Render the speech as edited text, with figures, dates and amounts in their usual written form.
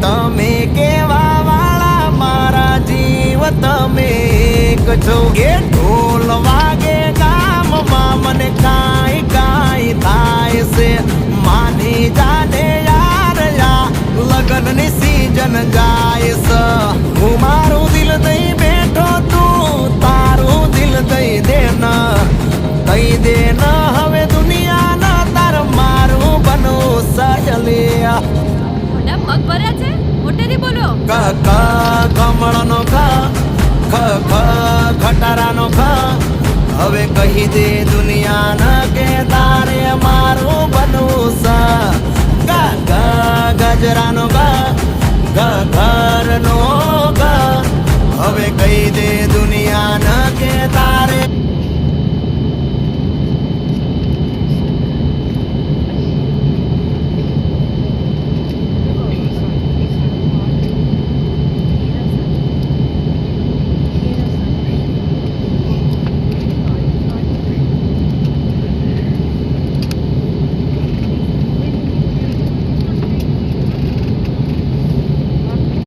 તમે કેવા વાળા મારા જીવ તમે એક છો કે ઢોલ વાગે ગામમાં મને કાંઈ કાંઈ થાય છે માની જાને યાર લગનની સીઝન જાય છે હું મારું દિલ દઈ બેઠો તું તારું દિલ દઈ દે હવે દુનિયાના તાર મારું બનવું સહેલિયા મોઢા પગ ભર્યા છે મોટેથી બોલો ક ક કમળનો ક ખ ખ ખટારાનો ખ હવે કહી દે દુનિયાના કે તારે મારું બનવું સ ગ ગ ગજરાનો ગ ગ ઘરનો ગ હવે કહી દે દુનિયાના કે તારે